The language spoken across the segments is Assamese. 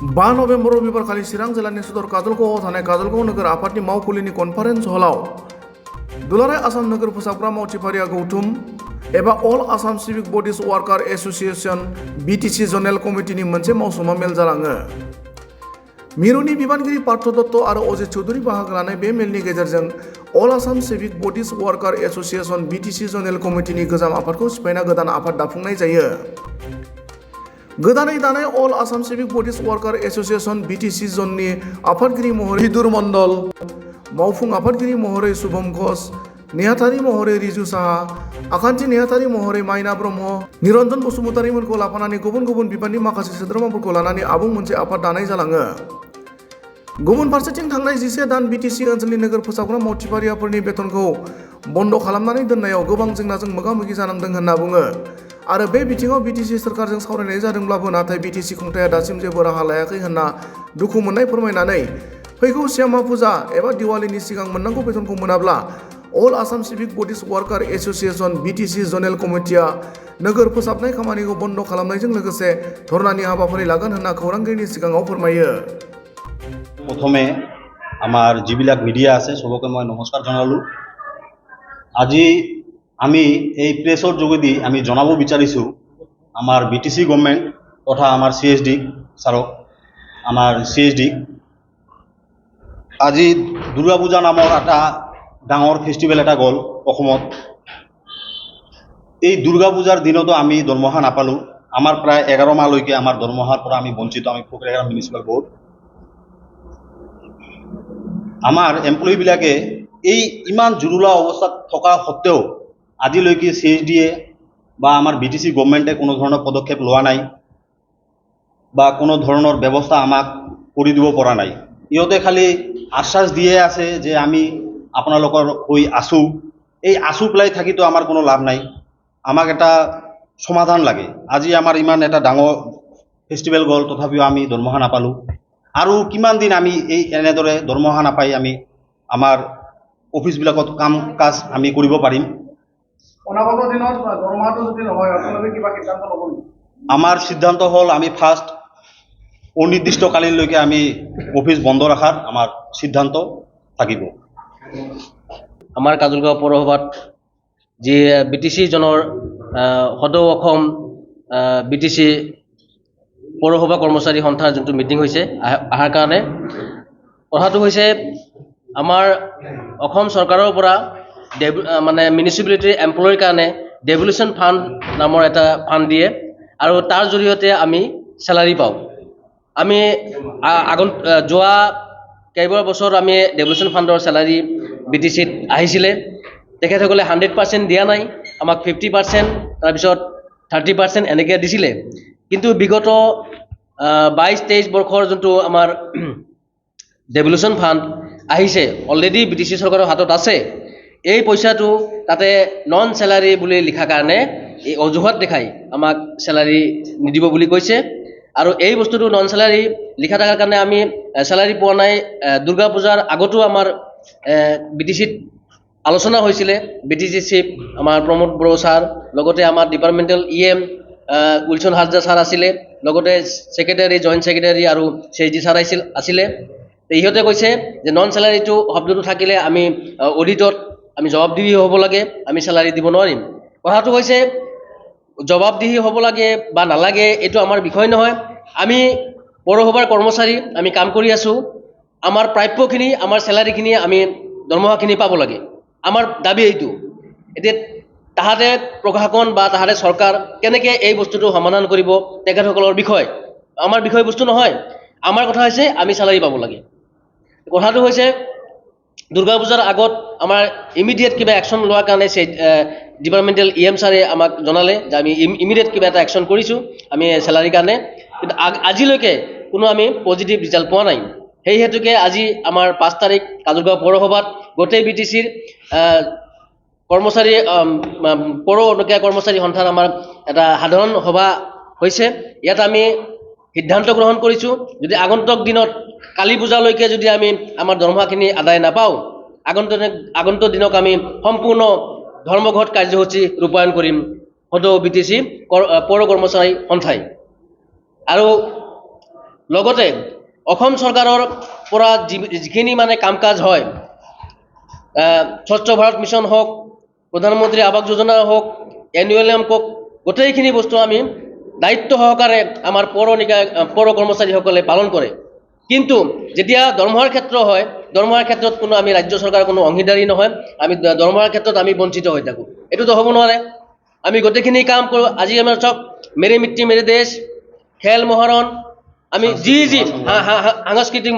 5 नभेम्बर रबिबार खालि चिरां जिल्लानि सदर काजलगावआव थानाय काजलगाव नोगोर आफादनि मावखुलिनि कनफारेन्स हलाव दुलाराय आसाम नोगोर फोसाबग्रा मावथिफारिया गौथुम एबा all Assam civic bodies worker association BTC general कमिटिनि मोनसे मावसुमा मेल जालाङो। मिरुनि बिबानगिरि पार्थ दत्त आरो अजित चौधुरी बाहागो लानाय बे मेलनि गेजेरजों all Assam civic bodies worker association BTC general कमिटिनि गोजाम आफादखौ सिफायना गोदान आफाद दाफुंनाय जायो। गोदानै दानाय all Assam civic bodies worker association BTC जननि आफादगिरि महरै हिदुर मण्डल, मावफुं आफादगिरि महरै शुभम घोष, नेहाथारि महरै रिजु साहा, आखान्थि नेहाथारि महरै माइना ब्रह्म, निरन्जन बसुमतारीमोनखौ लाफानानै गुबुन गुबुन बिबाननि माखासे सोद्रोमाफोरखौ लानानै आबुं मोनसे आफाद दानाय जालाङो। गुबुन फारसेथिं थांनाय 11 दान बीटीसी ओनसोलनि नोगोर फोसाबग्रा मावथिफारियाफोरनि बेथनखौ बन्द खालामनानै दोननायाव गोबां जेंनाजों मोगा-मोगि जानांदों होनना बुङो आरो बे बिथिङाव बीटीसी सोरखारजों सावरायनाय जादोंब्लाबो नाथाय बीटीसी खुंथाया दासिम जेबो राहा लायाखै होनना दुखु मोननाय फोरमायनानै फैगौ श्यामा फुजा एबा दिवालीनि सिगां मोननांगौ बेथनखौ मोनाब्ला all Assam civic bodies worker association BTC general कमिटिया नोगोर फोसाबनाय खामानिखौ बन्द खालामनायजों लोगोसे धरनानि हाबाफारि लागोन होनना खौरांगिरिनि सिगाङाव फोरमायो। प्रथमे आमार जिबिलाक मिडिया आछे सबके मैं नमस्कार जानालु। আজি আমি এই প্রেসর যোগেদি আমি জানাব বিচাৰিছো আমাৰ বিটিসি গভৰ্নমেন্ট তথা আমাৰ সিএসডি স্যাৰক আমাৰ সিএসডি আজি দুৰ্গা পূজা নামৰ এটা ডাঙৰ ফেষ্টিভেল এটা গ'ল অসমত। এই দুৰ্গা পূজাৰ দিনতো আমি দৰমহা নাপালো। আমাৰ প্ৰায় 11 মাহলৈকে আমাৰ দৰমহাৰ পৰা আমি বঞ্চিত। আমি ফকৰেগাঁও মিউনিচিপাল বোৰ্ড আমাৰ এমপ্লয়ীবিলাকে এই ইমান জুৰুলা অৱস্থাত থকা সত্ত্বেও আজিলৈকে সিএসডিয়ে বা আমাৰ বিটিসি গভৰ্নমেন্টে কোনো ধৰণৰ পদক্ষেপ লোৱা নাই বা কোনো ধৰণৰ ব্যৱস্থা আমাক কৰি দিব পৰা নাই। ইহঁতে খালি আশ্বাস দিয়ে আছে যে আমি আপোনালোকৰ হৈ আছো। এই আছো পেলাই থাকিতো আমাৰ কোনো লাভ নাই। আমাক এটা সমাধান লাগে। আজি আমাৰ ইমান এটা ডাঙৰ ফেষ্টিভেল গ'ল তথাপিও আমি দৰমহা নাপালো। আৰু কিমান দিন আমি এই এনেদৰে দৰমহা নাপাই আমি আমাৰ অফিসবিলাকত কাম কাজ আমি কৰিব পাৰিম? অনাগত দিনত দৰমহাটো যদি নহয় আপোনালোকে কিবা সিদ্ধান্ত ল'ব নেকি? আমাৰ সিদ্ধান্ত হ'ল আমি ফাৰ্ষ্ট অনিৰ্দিষ্টকালীনলৈকে আমি অফিস বন্ধ ৰাখাৰ আমাৰ সিদ্ধান্ত থাকিব। আমাৰ কাজলগাঁও পৌৰসভাত যি বিটিসি জনৰ সদৌ অসম বিটিসি পৌৰসভা কৰ্মচাৰী সন্থাৰ যোনটো মিটিং হৈছে অহাৰ কাৰণে কথাটো হৈছে আমাৰ অসম চৰকাৰৰ পৰা মানে মিউনিচিপালিটিৰ এমপ্লয়ীৰ কাৰণে ডেভলিউশ্যন ফাণ্ড নামৰ এটা ফাণ্ড দিয়ে আৰু তাৰ জৰিয়তে আমি চেলাৰী পাওঁ। আমি যোৱা কেইবাৰ বছৰ আমি ডেভলিউশ্যন ফাণ্ডৰ চেলাৰী বিটিচিত আহিছিলে। তেখেতসকলে 100% দিয়া নাই, আমাক 50%, তাৰপিছত 30% এনেকৈ দিছিলে। কিন্তু বিগত 22-23 বৰ্ষৰ যোনটো আমাৰ ডেভলিউশ্যন ফাণ্ড আহিছে অলৰেডি বিটিচি চৰকাৰৰ হাতত আছে। এই পইচাটো তাতে নন চেলাৰী বুলি লিখা কাৰণে এই অজুহাত দেখাই আমাক চেলাৰী নিদিব বুলি কৈছে। আৰু এই বস্তুটো নন চেলাৰী লিখা থকাৰ কাৰণে আমি চেলাৰী পোৱা নাই। দুৰ্গা পূজাৰ আগতো আমাৰ বিটিচিত আলোচনা হৈছিলে। বিটিচি চিফ আমাৰ প্ৰমোদ বড়ো ছাৰ, লগতে আমাৰ departmental EM Wilson Hajda sir আছিলে, লগতে ছেক্ৰেটাৰী জইণ্ট ছেক্ৰেটাৰী আৰু CSD ছাৰ আছিলে। ইহঁতে কৈছে যে নন চেলাৰীটো শব্দটো থাকিলে আমি অডিটত আমি জবাবদিহি হ'ব লাগে, আমি চেলাৰী দিব নোৱাৰিম। কথাটো হৈছে জবাবদিহি হ'ব লাগে বা নালাগে এইটো আমাৰ বিষয় নহয়। আমি পৌৰসভাৰ কৰ্মচাৰী, আমি কাম কৰি আছোঁ। আমাৰ প্ৰাপ্যখিনি আমাৰ চেলাৰীখিনি আমি দৰমহাখিনি পাব লাগে। আমাৰ দাবী এইটো। এতিয়া তাহাঁতে প্ৰশাসন বা তাহাঁতে চৰকাৰ কেনেকৈ এই বস্তুটো সমাধান কৰিব তেখেতসকলৰ বিষয়, আমাৰ বিষয়বস্তু নহয়। আমাৰ কথা হৈছে আমি চেলাৰী পাব লাগে। কথাটো হৈছে দুৰ্গা পূজাৰ আগত আমাৰ ইমিডিয়েট কিবা একশ্যন লোৱাৰ কাৰণে ডিপাৰ্টমেণ্টেল EM ছাৰে আমাক জনালে যে আমি ইমিডিয়েট কিবা এটা একশ্যন কৰিছোঁ আমি চেলাৰীৰ কাৰণে। কিন্তু আজিলৈকে কোনো আমি পজিটিভ ৰিজাল্ট পোৱা নাই। সেই হেতুকে আজি আমাৰ 5 তাৰিখ কাজলগাঁও পৌৰসভাত গোটেই বিটিচিৰ কৰ্মচাৰী পৌৰ অনুজ্ঞা কৰ্মচাৰী সন্থাৰ আমাৰ এটা সাধাৰণ সভা হৈছে। ইয়াত আমি সিদ্ধান্ত গ্ৰহণ কৰিছোঁ যদি আগন্তুক দিনত কালী পূজালৈকে যদি আমি আমাৰ দৰমহাখিনি আদায় নাপাওঁ, আগন্তুক দিনক আমি সম্পূৰ্ণ ধৰ্মঘট কাৰ্যসূচী ৰূপায়ণ কৰিম সদৌ বিটিচি পৌৰ কৰ্মচাৰী সন্থাই। আৰু লগতে অসম চৰকাৰৰ পৰা যিখিনি মানে কাম কাজ হয়, স্বচ্ছ ভাৰত মিছন হওক, প্ৰধানমন্ত্ৰী আৱাস যোজনা হওক, NULM হওক, গোটেইখিনি বস্তু আমি দায়িত্ব সহকাৰে আমাৰ পৌৰ কৰ্মচাৰীসকলে পালন কৰে। কিন্তু যেতিয়া দৰমহাৰ ক্ষেত্ৰ হয়, দৰমহাৰ ক্ষেত্ৰত কোনো আমি ৰাজ্য চৰকাৰৰ কোনো অংশীদাৰী নহয়, আমি দৰমহাৰ ক্ষেত্ৰত আমি বঞ্চিত হৈ থাকোঁ। এইটোতো হ'ব নোৱাৰে। আমি গোটেইখিনি কাম কৰোঁ। আজি আমাৰ চব মেৰে মিট্টি মেৰে দেশ, খেল মহাৰণ, আমি যি সাংস্কৃতিক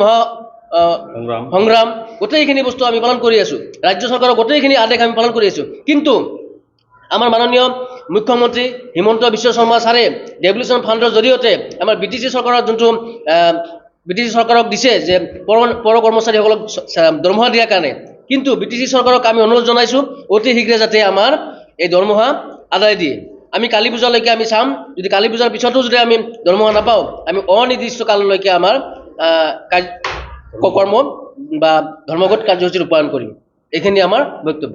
সংগ্ৰাম গোটেইখিনি বস্তু আমি পালন কৰি আছোঁ। ৰাজ্য চৰকাৰৰ গোটেইখিনি আদেশ আমি পালন কৰি আছোঁ। কিন্তু আমাৰ মাননীয় মুখ্যমন্ত্ৰী হিমন্ত বিশ্ব শৰ্মা ছাৰে ডেভলিউশ্যন ফাণ্ডৰ জৰিয়তে আমাৰ BTC চৰকাৰৰ যোনটো BTC চৰকাৰক দিছে যে পৌৰ কৰ্মচাৰীসকলক দৰমহা দিয়াৰ কাৰণে, কিন্তু BTC চৰকাৰক আমি অনুৰোধ জনাইছোঁ অতি শীঘ্ৰে যাতে আমাৰ এই দৰমহা আদায় দিয়ে। আমি কালী পূজালৈকে আমি চাম, যদি কালী পূজাৰ পিছতো যদি আমি দৰমহা নাপাওঁ, আমি অনিৰ্দিষ্ট কাললৈকে আমাৰ কৰ্ম বা ধৰ্মঘট কাৰ্যসূচী ৰূপায়ণ কৰিম। এইখিনি আমাৰ বক্তব্য।